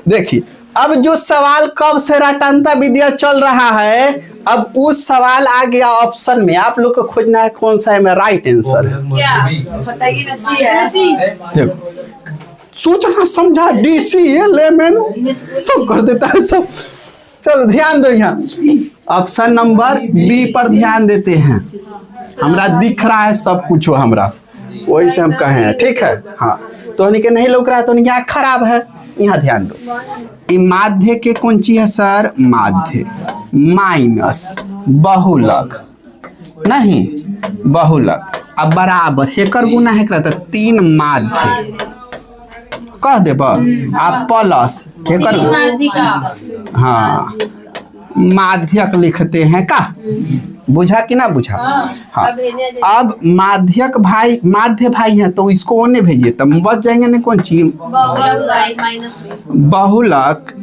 देखिए अब जो सवाल कब से रटंता विद्या चल रहा है, अब उस सवाल आ गया ऑप्शन में। आप लोग को खोजना है कौन सा है में राइट आंसर है। सोचना समझा DC एलेमेंट सब कर देता है सब। चलो ध्यान दो, यहाँ ऑप्शन नंबर बी पर ध्यान देते हैं। हमरा दिख रहा है सब कुछ, हमरा वही से हम कहे हैं। ठीक है, हाँ तो के नहीं लग रहा है तो यहाँ खराब है। यहाँ ध्यान दो, ये माध्य के कौन चीज है सर, माध्य माइनस बहुलक नहीं, बहुलक अब बराबर हेकर गुना हेकर तो 3 माध्य कह देब आप प्लस हेकर। हाँ माध्यक लिखते हैं का, बुझा कि ना बुझा। हाँ अब माध्यक भाई, माध्य भाई है तो इसको ओने भेजिए तब बच जाएंगे ना कौन चीज, बहुलक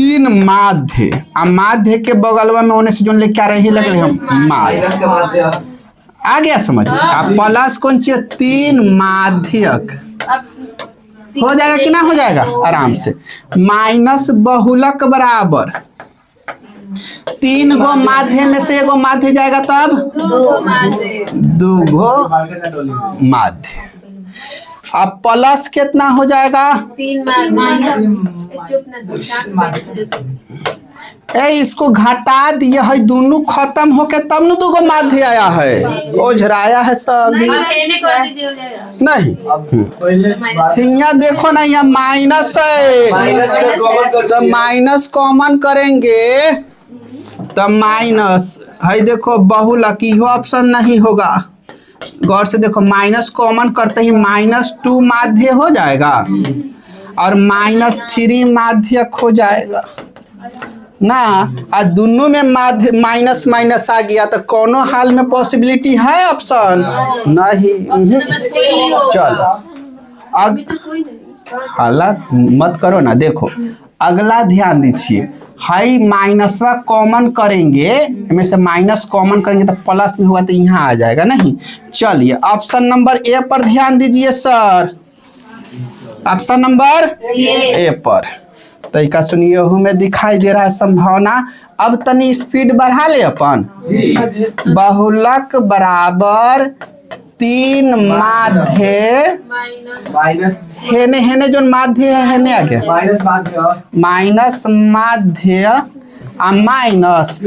तीन माध्य, आ माध्य के बगलवा में होने से जो लेके आ रही लगल हम माध्य, माइनस के माध्य आ गया समझ। आ प्लस कौन चाहिए, तीन माध्यक हो जाएगा कि ना हो जाएगा आराम से। माइनस बहुलक बराबर तीन गो माध्य में से एगो माध्य जाएगा तब दो गो माध्य। अब प्लस कितना हो जाएगा, ए इसको घटा दिया है, दोनों खत्म होके तब न दूगो माध्य आया है, ओझराया है सब नहीं। यहाँ देखो ना, यहाँ माइनस है तो माइनस कॉमन करेंगे तो माइनस है, देखो बहुलक इहो ऑप्शन नहीं होगा, गौर से देखो माइनस कॉमन करते ही -2 माध्य हो जाएगा और -3 माध्यक हो जाएगा ना। और दोनों में माध्य माइनस माइनस आ गया तो कोनो हाल में पॉसिबिलिटी है ऑप्शन नहीं। चल हालात मत करो ना, देखो अगला ध्यान दीजिए, हाई माइनसवा कॉमन करेंगे, इनमें से माइनस कॉमन करेंगे तो प्लस में होगा तो यहाँ आ जाएगा नहीं। चलिए ऑप्शन नंबर ए पर ध्यान दीजिए सर, ऑप्शन नंबर ए पर। तरीका सुनिए, में दिखाई दे रहा है संभावना। अब तनी स्पीड बढ़ा ले अपन। बहुलक बराबर तीन माध्य हेने हेने जो माध्य है हेने आगे माइनस माध्य आ माइनस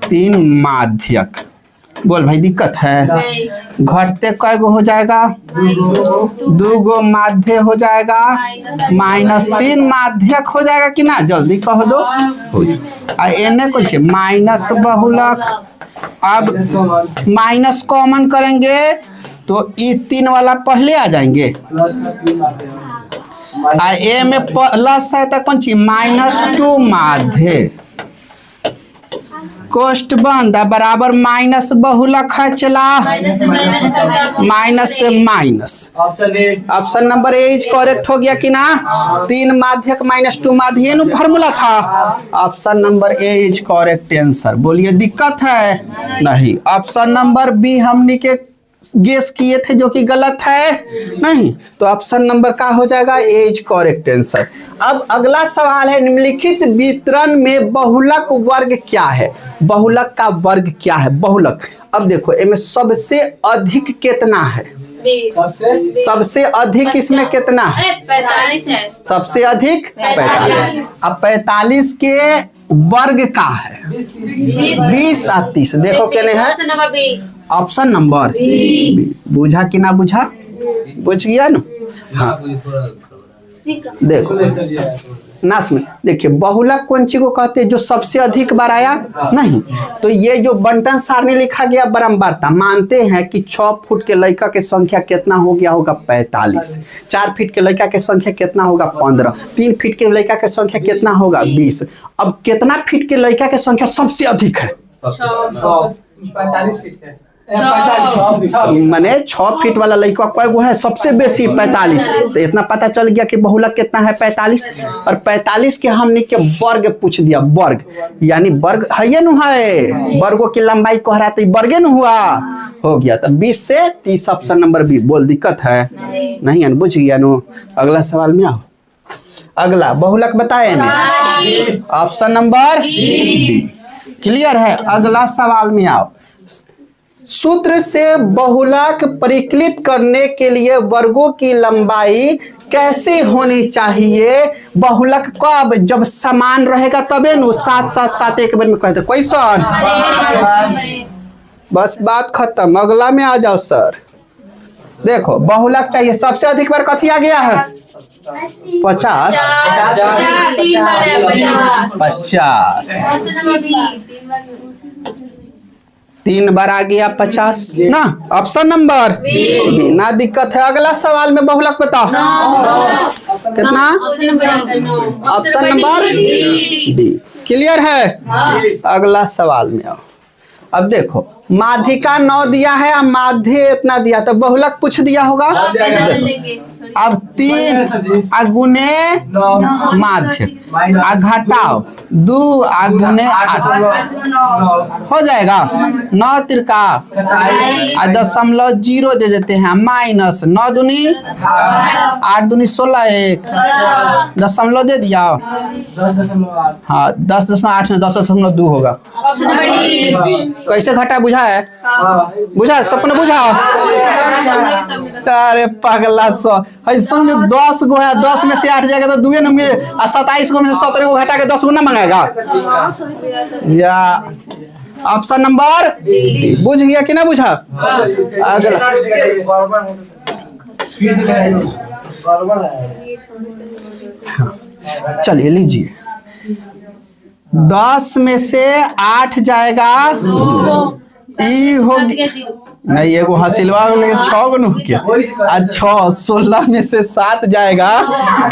तीन माध्यक। बोल भाई दिक्कत है, घटते कै गो हो जाएगा, दो गो माध्य हो जाएगा, -3 माध्यक हो जाएगा कि ना, जल्दी कह दो। आ एने कुछ माइनस बहुलक, अब माइनस कॉमन करेंगे तो ये 3 वाला पहले आ जाएंगे, आ ए में प्लस है तो कौन चीज -2 माध्य, कोष्ट बंद बराबर माइनस बहुलक है, चला माइनस से minus. Option number A is correct हो गया कि ना, 3 माध्यक -2 माध्य नु फार्मूला था। Option number A is correct answer. बोलिए दिक्कत है नहीं। ऑप्शन नंबर बी हमने के गेस किए थे जो कि गलत है नहीं, तो ऑप्शन नंबर का हो जाएगा ए इज करेक्ट आंसर। अब अगला सवाल है, निम्नलिखित वितरण में बहुलक वर्ग क्या है, बहुलक का वर्ग क्या है बहुलक। अब देखो इनमें सबसे अधिक कितना है, सबसे अधिक इसमें कितना है, 45 है, सबसे अधिक 45। अब 45 के वर्ग का है 20 और 30। देखो कहने हैं ऑप्शन नंबर बी। बुझा कि ना बुझा, बुझ गया ना। हाँ देखो नास में देखिए बहुलक कौन चीज को कहते हैं, जो सबसे अधिक बार आया नहीं। तो ये जो बंटन सारणी लिखा गया बारंबारता, मानते हैं कि 6 फुट के लड़का की संख्या कितना हो गया होगा 45, 4 फीट के लड़का की संख्या कितना होगा 15, 3 फीट के लड़का की संख्या कितना होगा 20। अब कितना फीट के लड़का की संख्या सबसे अधिक है, 45 फीट है, माने 6 फीट वाला लड़का कोई गो है सबसे बेसी 45। तो इतना पता चल गया कि बहुलक कितना है 45। और 45 के हमने के वर्ग पूछ दिया, वर्ग यानी वर्ग है न है, वर्गों की लंबाई कह रहा था, वर्गे न हुआ हो गया। तो 20 से 30 ऑप्शन नंबर बी। बोल दिक्कत है नहीं है, बुझ गया नो। अगला सवाल में आओ, अगला बहुलक बताए ऑप्शन नंबर बी। क्लियर है। अगला सवाल में आओ, सूत्र से बहुलक परिकलित करने के लिए वर्गों की लंबाई कैसे होनी चाहिए। बहुलक कब, जब समान रहेगा तबे नु, साथ साथ साथ एक बार में कहते क्वेश्चन, बस बात खत्म। अगला में आ जाओ सर। देखो बहुलक चाहिए, सबसे अधिक बार कथी आ गया है 50, 3 बार आ गया 50 ना। ऑप्शन नंबर बी ना, दिक्कत है। अगला सवाल में बहुलक बताओ कितना, ऑप्शन नंबर बी। क्लियर है। अगला सवाल में आओ, अब देखो माध्यिका 9 दिया है, अब माध्य इतना दिया, तो बहुलक कुछ दिया होगा। अब 3 गुने माध्य घटाओ 2 गुने 8 हो जाएगा 9 तिरका 0.0 दे देते हैं माइनस 9 दूनी 8 दूनी 16 1 दशमलव दे दिया। हाँ 10.8 में 10.2 होगा। कैसे घटा बुझा है? बुझा सपना बुझा। अरे पगला समझो 10 गो है, 10 में से 8 जाएगा तो 2 न में 27 गो में से 17 गो घटा के 10 गो ना मंगाएगा या ऑप्शन नंबर बुझ गया कि ना बुझा? अगला चलिए लीजिए 10 में से 8 जाएगा ई हो नहीं एगो हासिलवा लेके 6 गो हो गया। आज 6 16 में से 7 जाएगा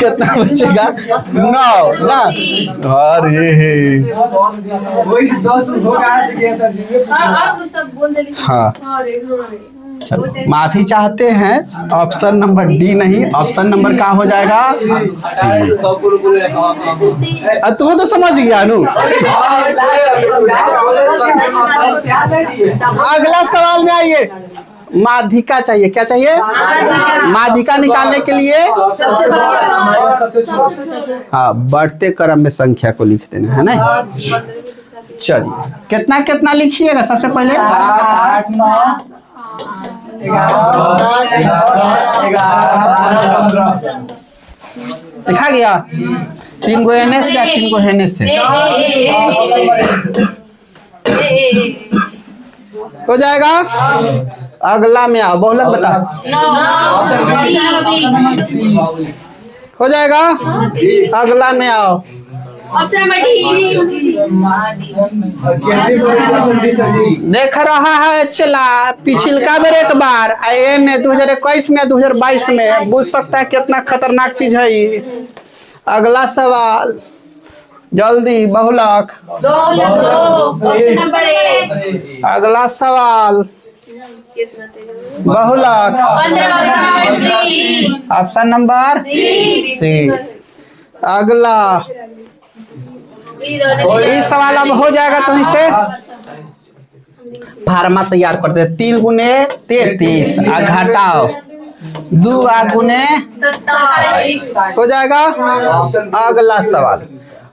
कितना बचेगा 9 ना। अरे हाँ माफी चाहते हैं, ऑप्शन नंबर डी नहीं, ऑप्शन नंबर क्या हो जाएगा सी। तुम्हें तो समझ गया नु। अगला सवाल में आइए, माध्यिका चाहिए। क्या चाहिए? माध्यिका निकालने के लिए हाँ बढ़ते क्रम में संख्या को लिख देना है ना। चलिए कितना कितना लिखिएगा सबसे पहले। लिखा गया 3 गो एन एस या 3 गो एन एस से हो जाएगा। अगला में आओ बहुलक बता हो जाएगा। अगला में आओ देख रहा है चला पिछलका बेर एक बार एन 2021 में 2022 में बुझ सकता है कितना खतरनाक चीज है ये। अगला सवाल जल्दी बहुलक अगला सवाल बहुलक ऑप्शन नंबर सी। अगला ये सवाल अब हो जाएगा तो इसे फार्मा तैयार करते हैं। 3 गुने 33 घटाओ 2 गुने 27 हो जाएगा। अगला सवाल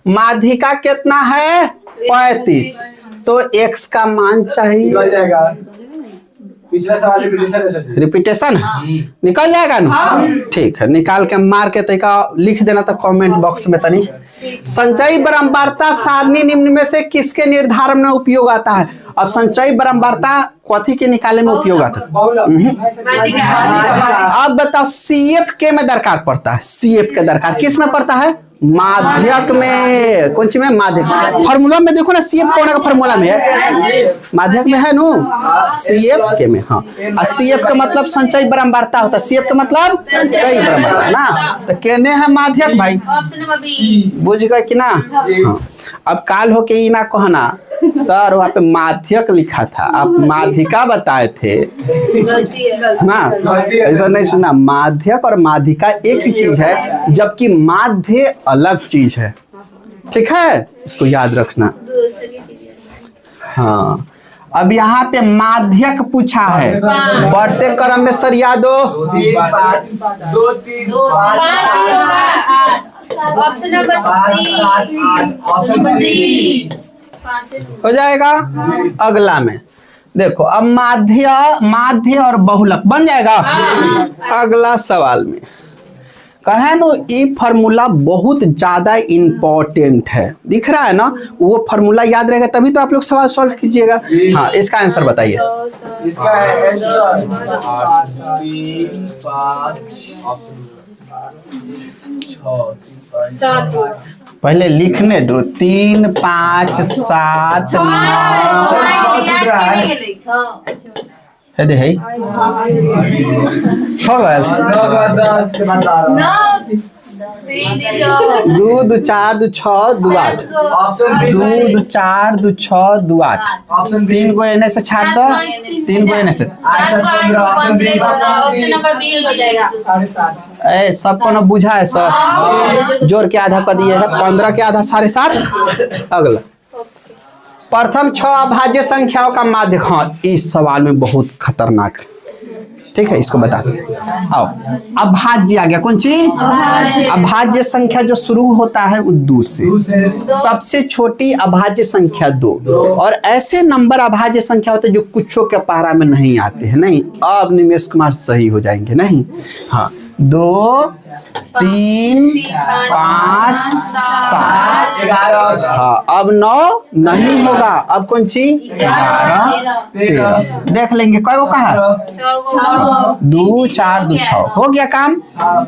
माध्यिका कितना है 35 तो x का मान चाहिए। पिछला सवाल रिपीटेशन निकल जाएगा ना। ठीक है निकाल के मार के तरीका लिख देना तो कमेंट बॉक्स में तनी। संचयी बारंबारता सारणी निम्न में से किसके निर्धारण में उपयोग आता है? अब संचयी बारंबारता कथी के निकाले में उपयोग आता है? अब बताओ CF के में दरकार पड़ता है। CF के दरकार किस में पड़ता है? माध्यक में। कौन सी में? माध्यक। फार्मूला में देखो ना CF कौन का फार्मूला में है? माध्यक में है नो CF के में। हाँ CF का मतलब संचयी बारंबारता होता है। CF का मतलब संचयी बारंबारता ना। तो कहने है माध्यक भाई बुझ गए कि ना। हाँ अब काल हो के ना कहना सर वहाँ पे माध्यक लिखा था आप माध्यिका बताए थे ना। ऐसा नहीं सुना। माध्यक और माध्यिका एक ही चीज है जबकि माध्य अलग चीज है। ठीक है इसको याद रखना। हाँ अब यहाँ पे माध्यक पूछा है बढ़ते क्रम में सरिया दो। हो जाएगा। अगला में देखो अब माध्य और बहुलक बन जाएगा। अगला सवाल में कहे नो ये फार्मूला बहुत ज्यादा इंपॉर्टेंट है। दिख रहा है ना वो फार्मूला याद रहेगा तभी तो आप लोग सवाल सॉल्व कीजिएगा। हाँ इसका आंसर बताइए। इसका पहले लिखने दो 3 5 7 9 है दे है हो गया दो दो चार दो छः दो आठ, ऑप्शन बी दो दो चार दो छः दो आठ, ऑप्शन बी 3 को एने से छाट दो, 3 को एने से। ऑप्शन नंबर बी हो जाएगा। 7.5। ए सबको न बुझा है सर, जोड़ के आधा कर दिए है, 15 के आधा 7.5। अगला प्रथम 6 अभाज्य संख्याओं का माध्य। हाँ इस सवाल में बहुत खतरनाक, ठीक है इसको बताते हैं। आओ अभाज्य आ गया, कौन चीज? अभाज्य संख्या जो शुरू होता है वो 2 से, सबसे छोटी अभाज्य संख्या 2, और ऐसे नंबर अभाज्य संख्या होते हैं जो कुछों के पारा में नहीं आते हैं। नहीं, अब निमेश कुमार सही हो जाएंगे। नहीं, हाँ 2 3 5 7। 11। हाँ अब 9 नहीं होगा, अब कौन सी? 11 13। देख लेंगे कई को कहा, 2 4 2 6 हो गया काम।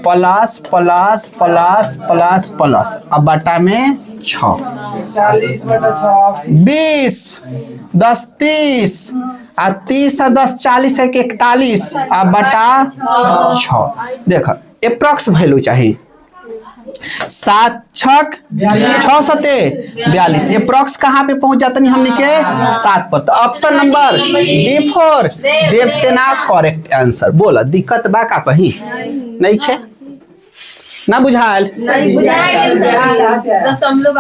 Plus plus plus plus plus, अब बटा में 6, 40/6। 20 10 30 आ 30 आ 10 40 है 41 आ बटा 6। देखो अप्रॉक्स वैल्यू चाहिए, 7 छक 6 सते 42। अप्रॉक्स कहाँ पे पहुंच जाता नहीं हमने के 7 पर। तो option number D4 Devasena correct answer. बोला दिक्कत बा का कहीं नहीं है ना बुझाल?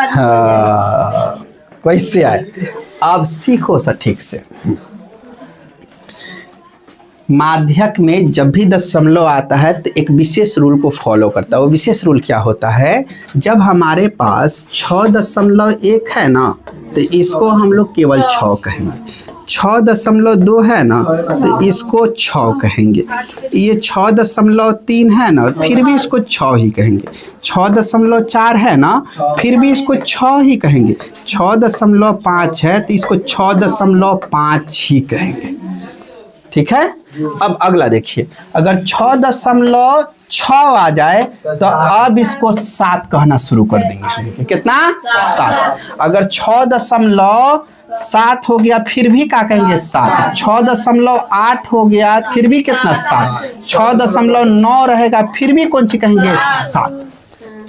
हाँ कैसे आए, अब सीखो सर ठीक से। माध्यक में जब भी दशमलव आता है तो एक विशेष रूल को फॉलो करता है। वो विशेष रूल क्या होता है, जब हमारे पास 6.1 है ना तो इसको हम लोग केवल 6 कहेंगे, 6.2 है ना तो इसको 6 कहेंगे, ये 6.3 है ना फिर भी इसको 6 ही कहेंगे, 6.4 है ना फिर भी इसको 6 ही कहेंगे, 6.5 है तो इसको 6.5 ही कहेंगे। ठीक है, अब अगला देखिए, अगर 6.6 आ जाए तो अब इसको 7 कहना शुरू कर देंगे। कितना? 7। अगर 6.7 हो गया फिर भी क्या कहेंगे 7। 6.8 हो गया फिर भी कितना 7। 6.9 रहेगा फिर भी कौन सी कहेंगे 7।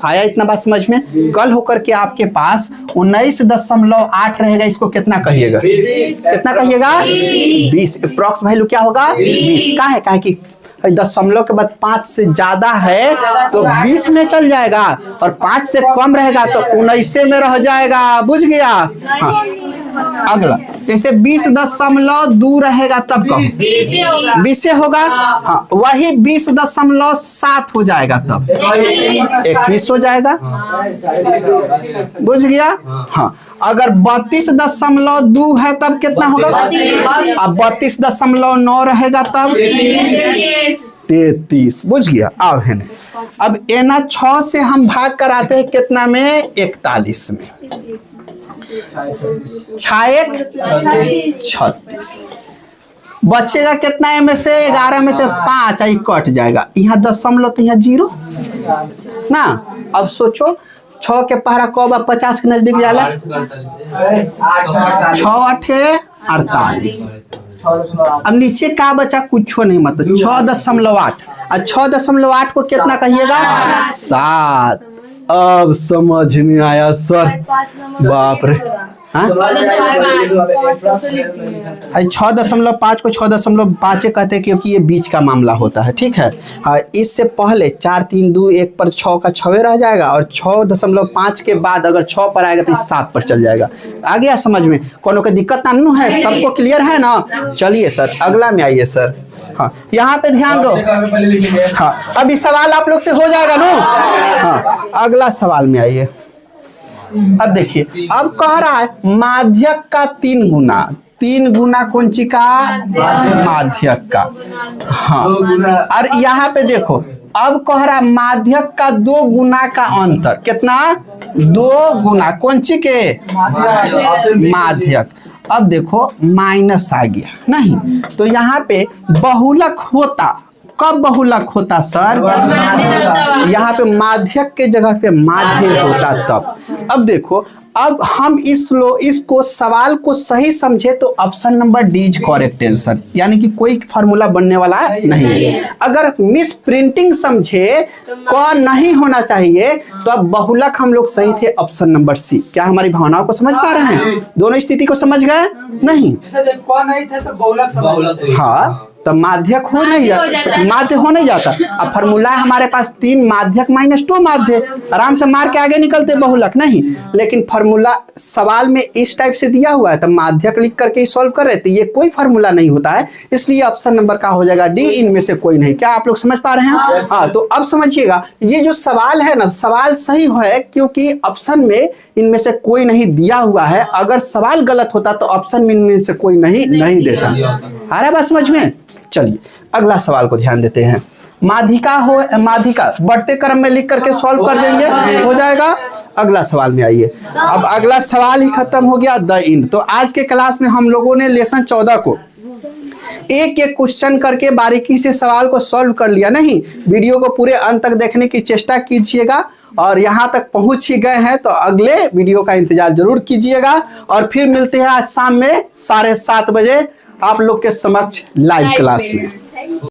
आया इतना बात समझ में? कल होकर के आपके पास 19.8 रहेगा, इसको कितना कहिएगा? कितना कहिएगा? 20। अप्रॉक्स वैल्यू क्या होगा? 20 का है, कि दशमलव के बाद 5 से ज्यादा है तो 20 में चल जाएगा, और 5 से कम रहेगा तो 19 में रह जाएगा। बुझ गया? हाँ अगला जैसे 20.2 रहेगा तब कहो 20 से होगा। हाँ वही 20.7 हो जाएगा तब 21 हो जाएगा। बुझ गया? हाँ अगर 32.2 है तब कितना होगा? अब 32.9 रहेगा तब 33। बुझ गया? आओ है अब एना 6 से हम भाग कराते हैं कितना में? 41 में। 36 बचेगा कितना है में से? 11 में से 5 आई कट जाएगा, यहाँ दशमलव तो यहाँ 0 ना। अब सोचो 6 के पहरा कब 50 के नजदीक जाला? 6 8 48। अब नीचे का बचा? कुछ नहीं, मतलब 6.8। और 6.8 को कितना कहिएगा? 7। अब समझ में आया सर, बाप रे। 6.5 को 6.5 कहते हैं क्योंकि ये बीच का मामला होता है। ठीक है, हाँ इससे पहले 4 3 2 1 पर 6 का 6 रह जाएगा, और 6.5 के बाद अगर 6 पर आएगा तो 7 पर चल जाएगा। आ गया समझ में? कोनो की दिक्कत ना है? सबको क्लियर है ना? चलिए सर अगला में आइए सर। हाँ यहाँ पे ध्यान दो। हाँ अभी सवाल आप लोग से हो जाएगा ना। हाँ अगला सवाल में आइए। अब देखिए, अब कह रहा है माध्यक का 3 गुना। 3 गुना कौन सी का? माध्यक का। हाँ और यहाँ पे देखो, अब कह रहा है माध्यक का 2 गुना का अंतर। कितना? 2 गुना कौन सी के? माध्यक। अब देखो माइनस आ गया नहीं, तो यहाँ पे बहुलक होता। कब बहुलक होता सर? यहाँ पे माध्यक के जगह पे माध्य होता तब। अब देखो अब हम इसको सवाल को सही समझे तो option number D is correct answer, यानी कि कोई फार्मूला बनने वाला नहीं है। अगर मिस प्रिंटिंग समझे क नहीं होना चाहिए तो अब बहुलक हम लोग सही थे ऑप्शन नंबर सी। क्या हमारी भावनाओं को समझ पा रहे हैं? दोनों स्थिति को समझ गए? नहीं, कौन नहीं थे तो बहुलक हाँ तो माध्यक हो नहीं माध्य हो नहीं जाता। अब फार्मूला हमारे पास 3 माध्यक -2 माध्य, आराम से मार के आगे निकलते बहुलक नहीं। लेकिन फार्मूला सवाल में इस टाइप से दिया हुआ है तो माध्यक लिख करके सॉल्व कर रहे थे, ये कोई फार्मूला नहीं होता है, इसलिए ऑप्शन नंबर का हो जाएगा डी, इनमें से कोई नहीं। क्या आप लोग समझ पा रहे हैं? हाँ, तो अब समझिएगा ये जो सवाल है ना, सवाल सही है क्योंकि ऑप्शन में इनमें से कोई नहीं दिया हुआ है। अगर सवाल गलत होता तो ऑप्शन में इनमें से कोई नहीं देता। आ रहा है बात समझ में? चलिए अगला सवाल को ध्यान देते हैं। माध्यिका बढ़ते क्रम में लिख करके सॉल्व कर देंगे, हो जाएगा। अगला सवाल में आइए। अब अगला सवाल ही खत्म हो गया, द इंड। तो आज के क्लास में हम लोगों ने लेसन 14 को एक एक क्वेश्चन करके बारीकी से सवाल को सॉल्व कर लिया। नहीं, वीडियो को पूरे अंत तक देखने की चेष्टा कीजिएगा और यहाँ तक पहुंच ही गए हैं तो अगले वीडियो का इंतजार जरूर कीजिएगा। और फिर मिलते हैं आज शाम में 7:30 बजे आप लोग के समक्ष लाइव क्लास में।